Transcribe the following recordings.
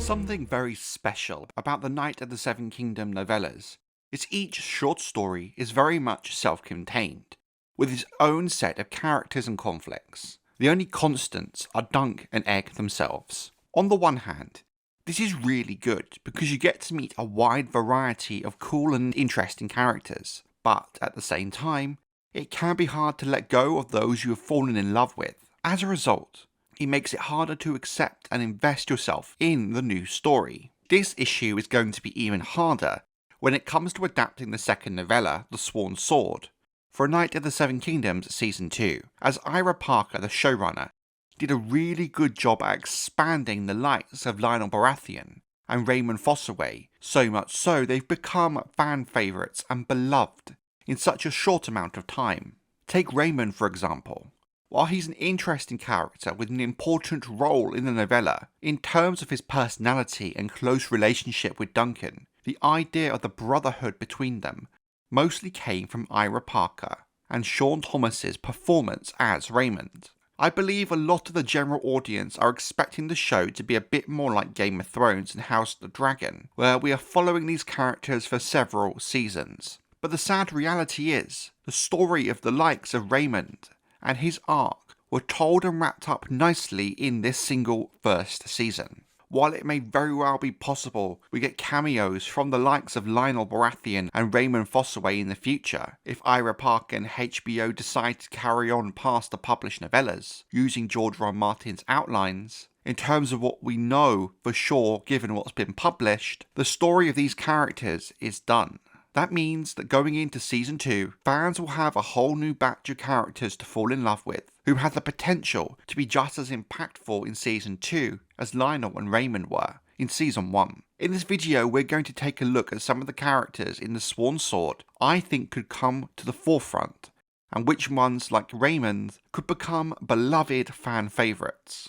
Something very special about the Knight of the Seven Kingdom novellas is each short story is very much self-contained, with its own set of characters and conflicts. The only constants are Dunk and Egg themselves. On the one hand, this is really good because you get to meet a wide variety of cool and interesting characters, but at the same time, it can be hard to let go of those you have fallen in love with. As a result, it makes it harder to accept and invest yourself in the new story. This issue is going to be even harder when it comes to adapting the second novella, The Sworn Sword, for A Knight of the Seven Kingdoms Season 2, as Ira Parker, the showrunner, did a really good job at expanding the likes of Lyonel Baratheon and Raymun Fossoway, so much so they've become fan favourites and beloved in such a short amount of time. Take Raymun for example. While he's an interesting character with an important role in the novella, in terms of his personality and close relationship with Duncan, the idea of the brotherhood between them mostly came from Ira Parker and Sean Thomas's performance as Raymond. I believe a lot of the general audience are expecting the show to be a bit more like Game of Thrones and House of the Dragon, where we are following these characters for several seasons. But the sad reality is, the story of the likes of Raymond and his arc were told and wrapped up nicely in this single first season. While it may very well be possible we get cameos from the likes of Lyonel Baratheon and Raymun Fossoway in the future, if Ira Parker and HBO decide to carry on past the published novellas, using George R. R. Martin's outlines, in terms of what we know for sure given what's been published, the story of these characters is done. That means that going into Season 2, fans will have a whole new batch of characters to fall in love with, who have the potential to be just as impactful in Season 2 as Lyonel and Raymun were in Season 1. In this video, we're going to take a look at some of the characters in The Sworn Sword I think could come to the forefront, and which ones, like Raymun, could become beloved fan favourites.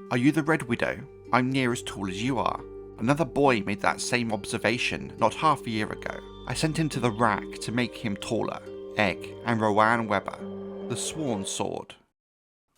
Are you the Red Widow? I'm near as tall as you are. Another boy made that same observation not half a year ago. I sent him to the rack to make him taller. Egg and Rohanne Webber, The Sworn Sword.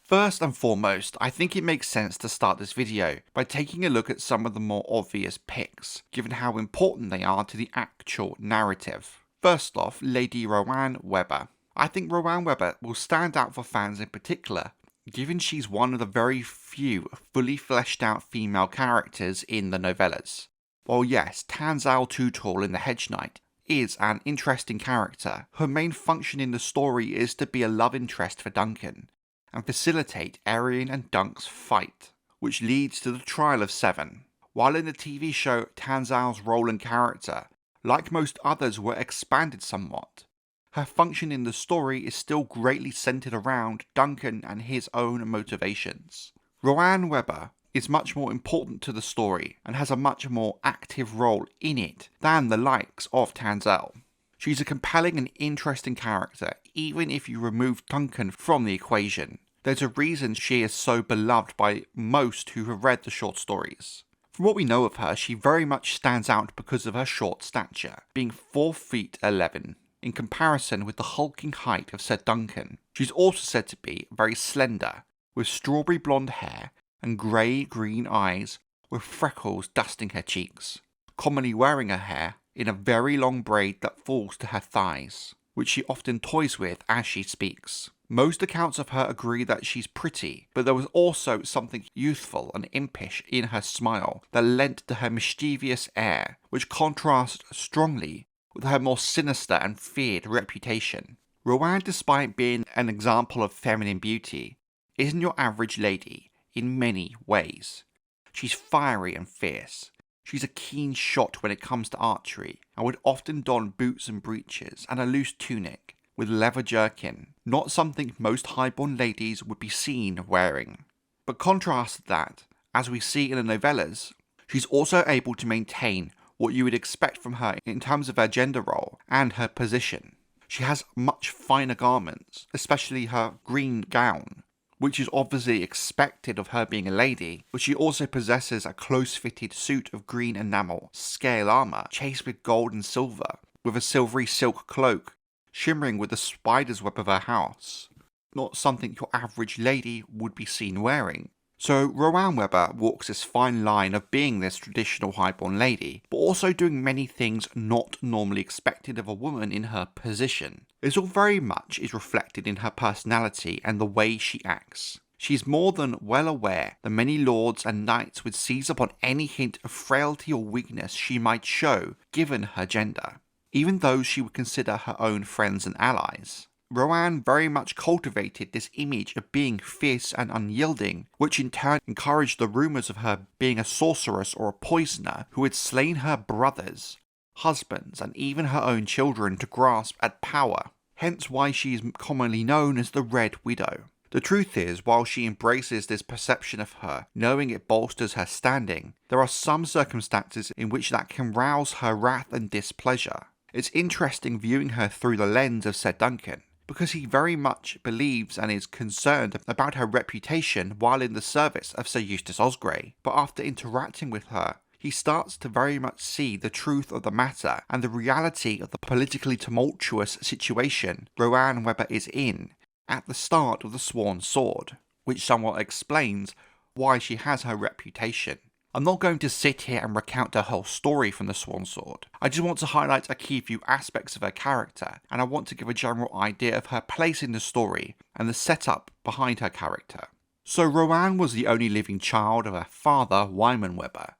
First and foremost, I think it makes sense to start this video by taking a look at some of the more obvious picks, given how important they are to the actual narrative. First off, Lady Rohanne Webber. I think Rohanne Webber will stand out for fans in particular, given she's one of the very few fully fleshed out female characters in the novellas. While yes, Tansal Tootle in The Hedge Knight is an interesting character, her main function in the story is to be a love interest for Duncan, and facilitate Aerion and Dunk's fight, which leads to the trial of Seven. While in the TV show, Tansal's role and character, like most others, were expanded somewhat, her function in the story is still greatly centered around Duncan and his own motivations. Rohanne Webber is much more important to the story and has a much more active role in it than the likes of Tansal. She's a compelling and interesting character even if you remove Duncan from the equation. There's a reason she is so beloved by most who have read the short stories. From what we know of her, she very much stands out because of her short stature, being 4 feet 11. In comparison with the hulking height of Sir Duncan. She's also said to be very slender, with strawberry blonde hair and grey-green eyes with freckles dusting her cheeks, commonly wearing her hair in a very long braid that falls to her thighs, which she often toys with as she speaks. Most accounts of her agree that she's pretty, but there was also something youthful and impish in her smile that lent to her mischievous air, which contrasts strongly with her more sinister and feared reputation. Rohanne, despite being an example of feminine beauty, isn't your average lady in many ways. She's fiery and fierce. She's a keen shot when it comes to archery, and would often don boots and breeches and a loose tunic with leather jerkin, not something most highborn ladies would be seen wearing. But contrast that, as we see in the novellas, she's also able to maintain what you would expect from her in terms of her gender role and her position. She has much finer garments, especially her green gown, which is obviously expected of her being a lady, but she also possesses a close-fitted suit of green enamel, scale armour, chased with gold and silver, with a silvery silk cloak, shimmering with the spider's web of her house. Not something your average lady would be seen wearing. So Rohanne Webber walks this fine line of being this traditional highborn lady, but also doing many things not normally expected of a woman in her position. This all very much is reflected in her personality and the way she acts. She is more than well aware that many lords and knights would seize upon any hint of frailty or weakness she might show given her gender, even those she would consider her own friends and allies. Rohanne very much cultivated this image of being fierce and unyielding, which in turn encouraged the rumours of her being a sorceress or a poisoner who had slain her brothers, husbands, and even her own children to grasp at power, hence why she is commonly known as the Red Widow. The truth is, while she embraces this perception of her, knowing it bolsters her standing, there are some circumstances in which that can rouse her wrath and displeasure. It's interesting viewing her through the lens of Ser Duncan, because he very much believes and is concerned about her reputation while in the service of Sir Eustace Osgrey, but after interacting with her, he starts to very much see the truth of the matter and the reality of the politically tumultuous situation Rohanne Webber is in at the start of the Sworn Sword, which somewhat explains why she has her reputation. I'm not going to sit here and recount her whole story from the Sworn Sword. I just want to highlight a key few aspects of her character, and I want to give a general idea of her place in the story and the setup behind her character. So Rohanne was the only living child of her father, Raymun Webber,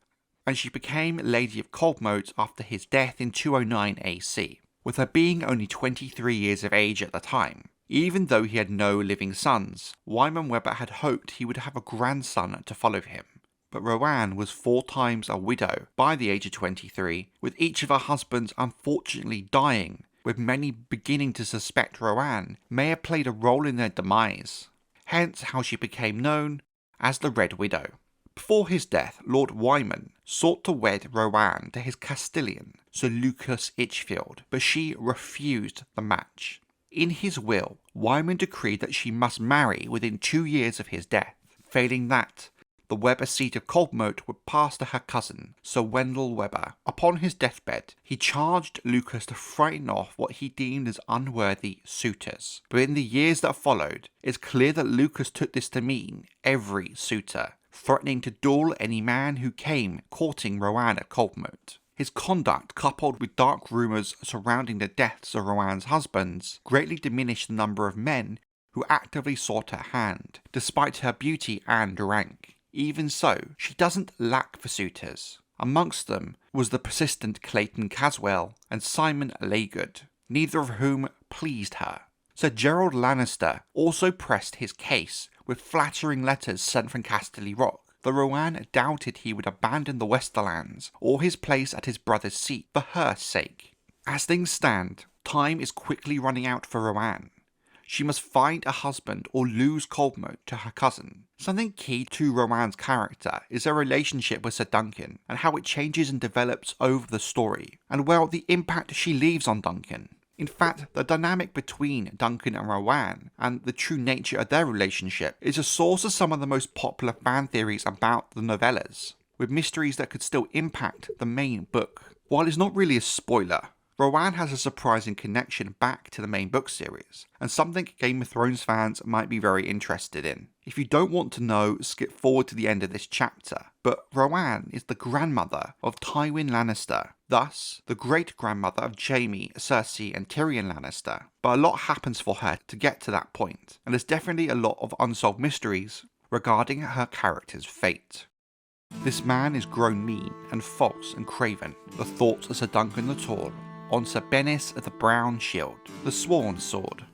and she became Lady of Coldmoat after his death in 209 AC, with her being only 23 years of age at the time. Even though he had no living sons, Raymun Webber had hoped he would have a grandson to follow him. But Rohanne was 4 times a widow by the age of 23, with each of her husbands unfortunately dying, with many beginning to suspect Rohanne may have played a role in their demise, hence how she became known as the Red Widow. Before his death, Lord Raymun sought to wed Rohanne to his Castellan, Sir Lucas Ichfield, but she refused the match. In his will, Raymun decreed that she must marry within 2 years of his death. Failing that, the Webber seat of Coldmoat would pass to her cousin, Sir Wendell Webber. Upon his deathbed, he charged Lucas to frighten off what he deemed as unworthy suitors. But in the years that followed, it's clear that Lucas took this to mean every suitor, threatening to duel any man who came courting Rohanne at Coldmoat. His conduct, coupled with dark rumours surrounding the deaths of Rohanne's husbands, greatly diminished the number of men who actively sought her hand, despite her beauty and rank. Even so, she doesn't lack for suitors. Amongst them was the persistent Clayton Caswell and Simon Laygood, neither of whom pleased her. Sir Gerald Lannister also pressed his case with flattering letters sent from Casterly Rock, though Rohanne doubted he would abandon the Westerlands or his place at his brother's seat for her sake. As things stand, time is quickly running out for Rohanne. She must find a husband or lose Coldmoat to her cousin. Something key to Rohanne's character is her relationship with Ser Duncan and how it changes and develops over the story, and well, the impact she leaves on Duncan. In fact, the dynamic between Duncan and Rohanne and the true nature of their relationship is a source of some of the most popular fan theories about the novellas, with mysteries that could still impact the main book. While it's not really a spoiler, Rohanne has a surprising connection back to the main book series, and something Game of Thrones fans might be very interested in. If you don't want to know, skip forward to the end of this chapter, but Rohanne is the grandmother of Tywin Lannister, thus the great-grandmother of Jaime, Cersei and Tyrion Lannister. But a lot happens for her to get to that point, and there's definitely a lot of unsolved mysteries regarding her character's fate. This man is grown mean and false and craven, the thoughts of Sir Duncan the Tall, on Ser Bennis of the Brown Shield, the Sworn Sword.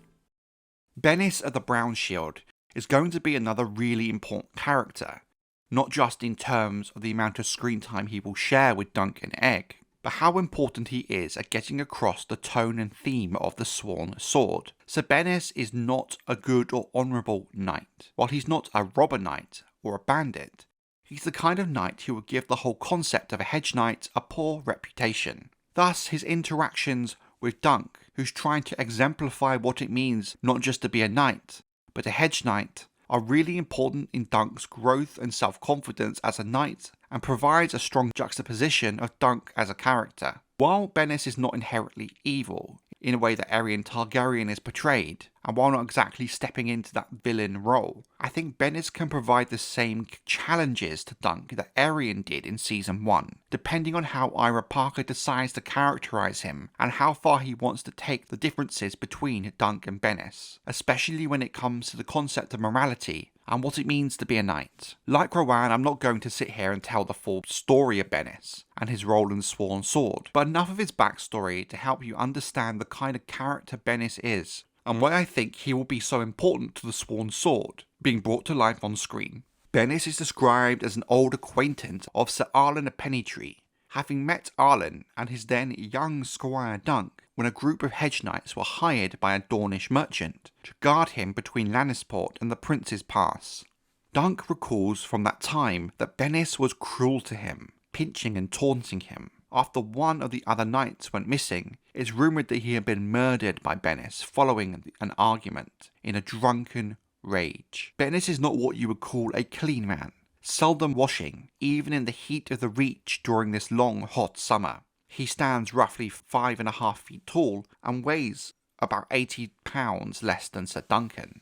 Bennis of the Brown Shield is going to be another really important character, not just in terms of the amount of screen time he will share with Duncan Egg, but how important he is at getting across the tone and theme of the Sworn Sword. Ser Bennis is not a good or honourable knight. While he's not a robber knight or a bandit, he's the kind of knight who would give the whole concept of a hedge knight a poor reputation. Thus, his interactions with Dunk, who's trying to exemplify what it means not just to be a knight, but a hedge knight, are really important in Dunk's growth and self-confidence as a knight, and provides a strong juxtaposition of Dunk as a character. While Bennis is not inherently evil, in a way that Aerion Targaryen is portrayed, and while not exactly stepping into that villain role, I think Bennis can provide the same challenges to Dunk that Aerion did in Season 1, depending on how Ira Parker decides to characterise him and how far he wants to take the differences between Dunk and Bennis, especially when it comes to the concept of morality and what it means to be a knight. Like Rohanne, I'm not going to sit here and tell the full story of Bennis and his role in the Sworn Sword, but enough of his backstory to help you understand the kind of character Bennis is, and why I think he will be so important to the Sworn Sword being brought to life on screen. Bennis is described as an old acquaintance of Sir Arlen of Pennytree, having met Arlen and his then young squire Dunk when a group of hedge knights were hired by a Dornish merchant to guard him between Lannisport and the Prince's Pass. Dunk recalls from that time that Bennis was cruel to him, pinching and taunting him. After one of the other knights went missing, it's rumoured that he had been murdered by Bennis following an argument in a drunken rage. Bennis is not what you would call a clean man, seldom washing, even in the heat of the Reach during this long, hot summer. He stands roughly 5.5 feet tall and weighs about 80 pounds less than Sir Duncan.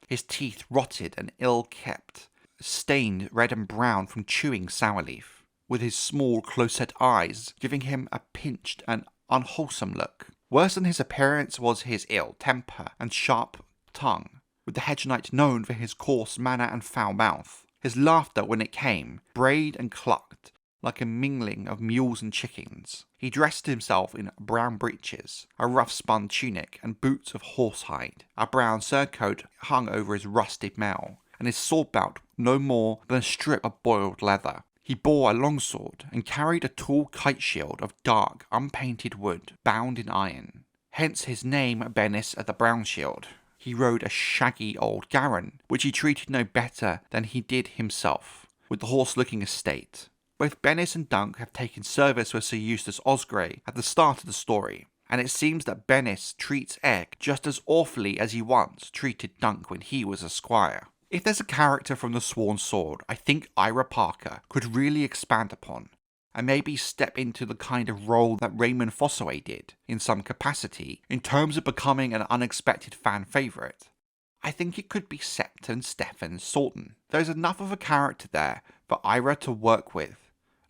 His teeth rotted and ill-kept, stained red and brown from chewing sourleaf, with his small, close-set eyes giving him a pinched and unwholesome look. Worse than his appearance was his ill temper and sharp tongue, with the hedge knight known for his coarse manner and foul mouth. His laughter, when it came, brayed and clucked like a mingling of mules and chickens. He dressed himself in brown breeches, a rough-spun tunic, and boots of horsehide. A brown surcoat hung over his rusty mail, and his sword belt no more than a strip of boiled leather. He bore a longsword and carried a tall kite shield of dark, unpainted wood, bound in iron. Hence his name Bennis of the Brown Shield. He rode a shaggy old garron, which he treated no better than he did himself, with the horse looking a state. Both Bennis and Dunk have taken service with Sir Eustace Osgrey at the start of the story, and it seems that Bennis treats Egg just as awfully as he once treated Dunk when he was a squire. If there's a character from the Sworn Sword I think Ira Parker could really expand upon, and maybe step into the kind of role that Raymun Fossoway did, in some capacity, in terms of becoming an unexpected fan favourite, I think it could be Septon Sefton. There's enough of a character there for Ira to work with,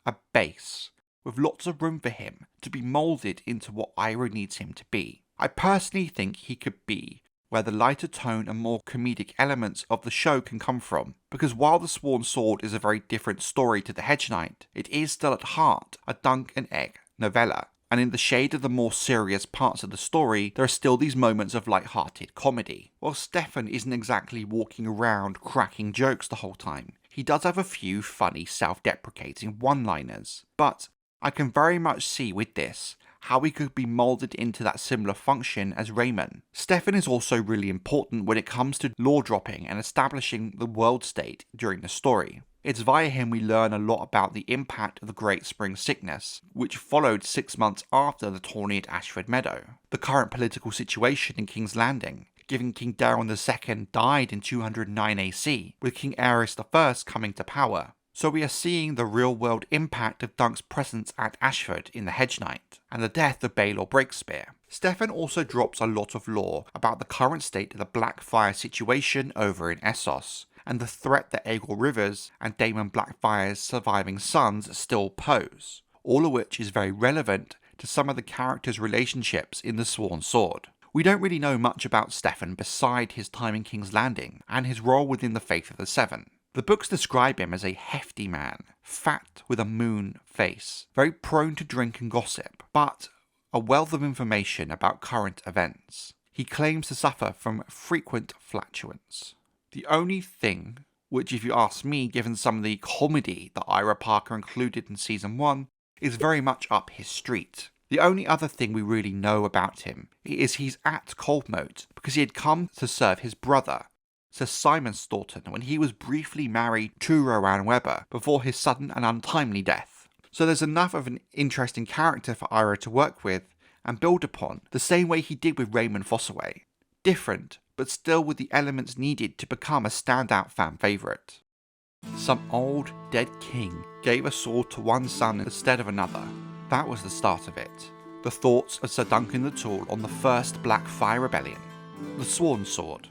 a base, with lots of room for him to be moulded into what Ira needs him to be. I personally think he could be where the lighter tone and more comedic elements of the show can come from, because while the Sworn Sword is a very different story to the Hedge Knight, it is still at heart a Dunk and Egg novella, and in the shade of the more serious parts of the story, there are still these moments of light-hearted comedy. While Stefan isn't exactly walking around cracking jokes the whole time, he does have a few funny self-deprecating one-liners, but I can very much see with this how he could be moulded into that similar function as Raymun. Stefan is also really important when it comes to lore dropping and establishing the world state during the story. It's via him we learn a lot about the impact of the Great Spring Sickness, which followed 6 months after the tourney at Ashford Meadow, the current political situation in King's Landing, given King Daeron II died in 209 AC, with King Aerys I coming to power. So we are seeing the real-world impact of Dunk's presence at Ashford in the Hedge Knight, and the death of Baelor Breakspear. Stefan also drops a lot of lore about the current state of the Blackfyre situation over in Essos, and the threat that Aegor Rivers and Daemon Blackfyre's surviving sons still pose, all of which is very relevant to some of the characters' relationships in the Sworn Sword. We don't really know much about Stefan beside his time in King's Landing and his role within the Faith of the Seven. The books describe him as a hefty man, fat with a moon face, very prone to drink and gossip, but a wealth of information about current events. He claims to suffer from frequent flatulence. The only thing, which if you ask me, given some of the comedy that Ira Parker included in Season 1, is very much up his street. The only other thing we really know about him is he's at Coldmoat because he had come to serve his brother, Sir Simon Staunton, when he was briefly married to Rohanne Webber before his sudden and untimely death. So there's enough of an interesting character for Ira to work with and build upon, the same way he did with Raymun Fossoway. Different, but still with the elements needed to become a standout fan favourite. Some old, dead king gave a sword to one son instead of another. That was the start of it. The thoughts of Sir Duncan the Tall on the First Blackfyre Rebellion. The Sworn Sword.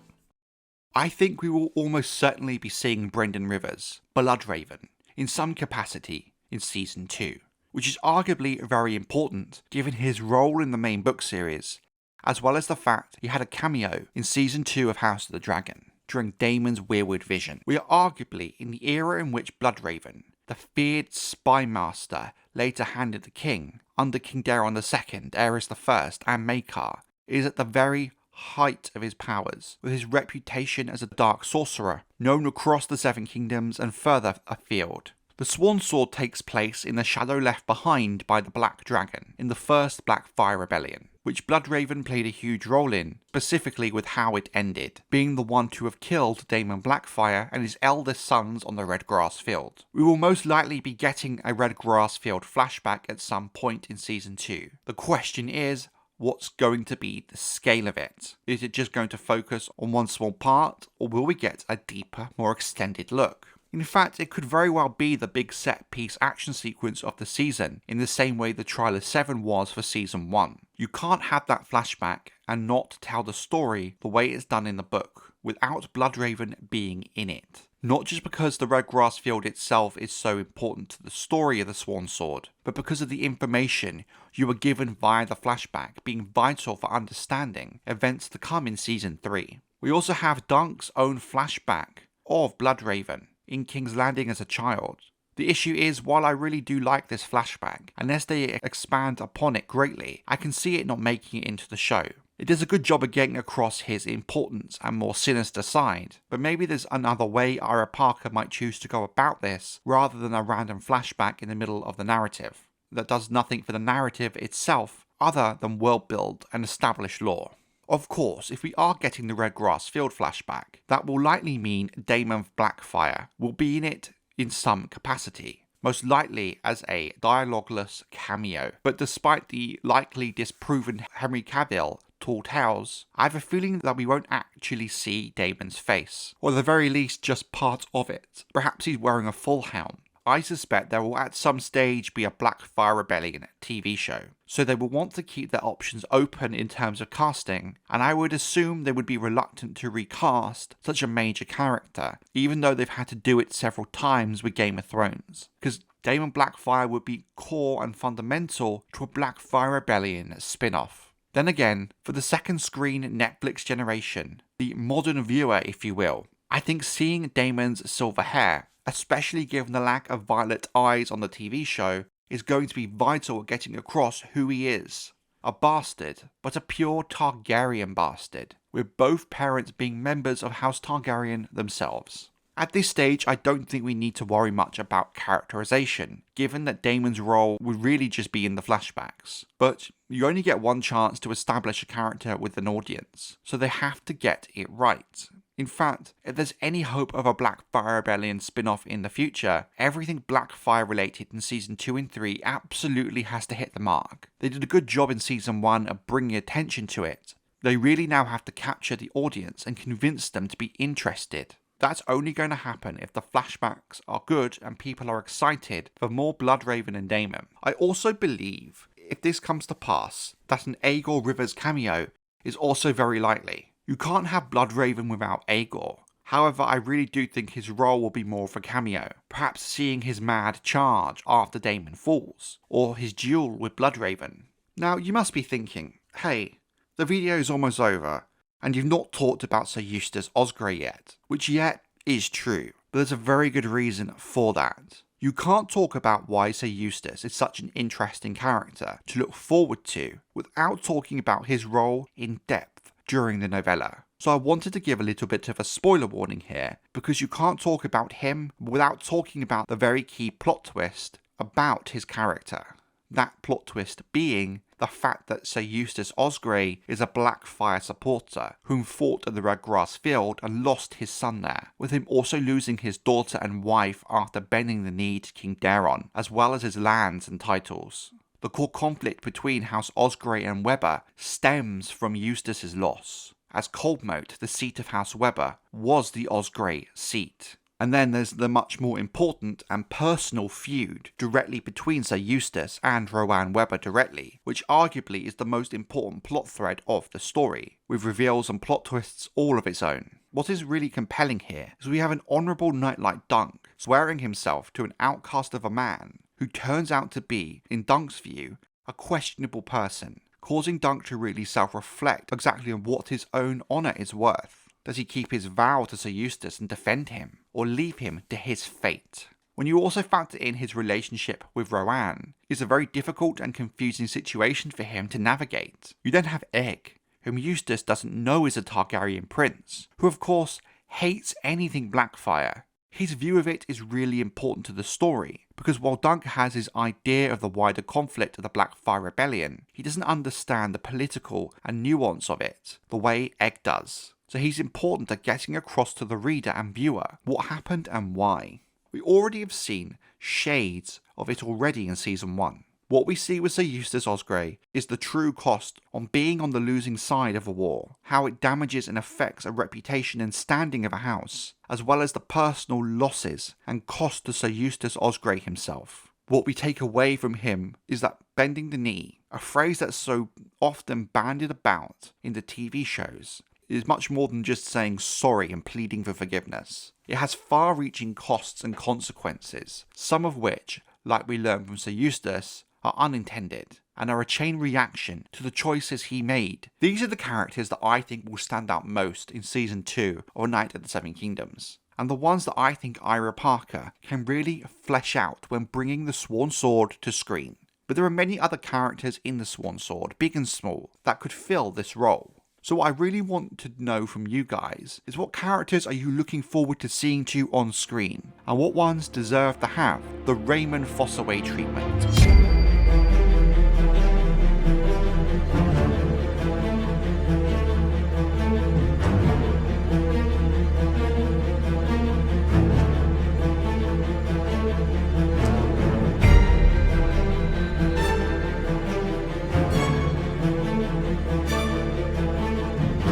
I think we will almost certainly be seeing Brynden Rivers, Bloodraven, in some capacity in Season 2, which is arguably very important given his role in the main book series, as well as the fact he had a cameo in Season 2 of House of the Dragon during Daemon's Weirwood vision. We are arguably in the era in which Bloodraven, the feared spy master later handed the king under King Daeron II, Aerys I, and Maekar, is at the very height of his powers, with his reputation as a dark sorcerer known across the Seven Kingdoms and further afield. The Sworn Sword takes place in the shadow left behind by the Black Dragon in the First Blackfyre Rebellion, which Bloodraven played a huge role in, specifically with how it ended, being the one to have killed Daemon Blackfyre and his eldest sons on the Red Grass Field. We will most likely be getting a Red Grass Field flashback at some point in Season 2. The question is, what's going to be the scale of it? Is it just going to focus on one small part, or will we get a deeper, more extended look? In fact, it could very well be the big set-piece action sequence of the season, in the same way the Trial of Seven was for Season 1. You can't have that flashback and not tell the story the way it's done in the book, without Bloodraven being in it. Not just because the Red Grass Field itself is so important to the story of the Sworn Sword, but because of the information you were given via the flashback being vital for understanding events to come in Season 3. We also have Dunk's own flashback of Bloodraven in King's Landing as a child. The issue is, while I really do like this flashback, unless they expand upon it greatly, I can see it not making it into the show. It does a good job of getting across his importance and more sinister side, but maybe there's another way Ira Parker might choose to go about this rather than a random flashback in the middle of the narrative that does nothing for the narrative itself other than world build and establish lore. Of course, if we are getting the Red Grass Field flashback, that will likely mean Daemon Blackfyre will be in it in some capacity, most likely as a dialogueless cameo. But despite the likely disproven Henry Cavill tall tales, I have a feeling that we won't actually see Daemon's face, or at the very least just part of it. Perhaps he's wearing a full helm. I suspect there will at some stage be a Blackfyre Rebellion TV show, so they will want to keep their options open in terms of casting, and I would assume they would be reluctant to recast such a major character, even though they've had to do it several times with Game of Thrones, because Daemon Blackfyre would be core and fundamental to a Blackfyre Rebellion spin-off. Then again, for the second screen Netflix generation, the modern viewer if you will, I think seeing Daemon's silver hair, especially given the lack of violet eyes on the TV show, is going to be vital at getting across who he is. A bastard, but a pure Targaryen bastard, with both parents being members of House Targaryen themselves. At this stage, I don't think we need to worry much about characterization, given that Daemon's role would really just be in the flashbacks. But you only get one chance to establish a character with an audience, so they have to get it right. In fact, if there's any hope of a Blackfyre Rebellion spin-off in the future, everything Blackfyre related in Season 2 and 3 absolutely has to hit the mark. They did a good job in Season 1 of bringing attention to it. They really now have to capture the audience and convince them to be interested. That's only going to happen if the flashbacks are good and people are excited for more Bloodraven and Daemon. I also believe, if this comes to pass, that an Aegor Rivers cameo is also very likely. You can't have Bloodraven without Aegor. However, I really do think his role will be more of a cameo, perhaps seeing his mad charge after Daemon falls, or his duel with Bloodraven. Now, you must be thinking, hey, the video is almost over, and you've not talked about Sir Eustace Osgrey yet, which yet is true, but there's a very good reason for that. You can't talk about why Sir Eustace is such an interesting character to look forward to without talking about his role in depth during the novella. So I wanted to give a little bit of a spoiler warning here, because you can't talk about him without talking about the very key plot twist about his character. That plot twist being the fact that Sir Eustace Osgrey is a Blackfyre supporter whom fought at the Red Grass Field and lost his son there, with him also losing his daughter and wife after bending the knee to King Daeron, as well as his lands and titles. The core conflict between House Osgrey and Webber stems from Eustace's loss, as Coldmoat, the seat of House Webber, was the Osgrey seat. And then there's the much more important and personal feud directly between Ser Eustace and Rohanne Webber directly, which arguably is the most important plot thread of the story, with reveals and plot twists all of its own. What is really compelling here is we have an honourable knight like Dunk swearing himself to an outcast of a man who turns out to be, in Dunk's view, a questionable person, causing Dunk to really self-reflect exactly on what his own honour is worth. Does he keep his vow to Ser Eustace and defend him, or leave him to his fate? When you also factor in his relationship with Rohanne, it's a very difficult and confusing situation for him to navigate. You then have Egg, whom Eustace doesn't know is a Targaryen prince, who of course hates anything Blackfyre. His view of it is really important to the story, because while Dunk has his idea of the wider conflict of the Blackfyre Rebellion, he doesn't understand the political and nuance of it, the way Egg does. So he's important at getting across to the reader and viewer what happened and why. We already have seen shades of it already in Season 1. What we see with Ser Eustace Osgrey is the true cost on being on the losing side of a war, how it damages and affects a reputation and standing of a house, as well as the personal losses and cost to Ser Eustace Osgrey himself. What we take away from him is that bending the knee, a phrase that's so often bandied about in the TV shows, is much more than just saying sorry and pleading for forgiveness. It has far-reaching costs and consequences, some of which, like we learn from Ser Eustace, are unintended, and are a chain reaction to the choices he made. These are the characters that I think will stand out most in Season 2 of Knight of the Seven Kingdoms, and the ones that I think Ira Parker can really flesh out when bringing the Sworn Sword to screen. But there are many other characters in the Sworn Sword, big and small, that could fill this role. So what I really want to know from you guys is what characters are you looking forward to seeing on screen, and what ones deserve to have the Raymun Fossoway treatment.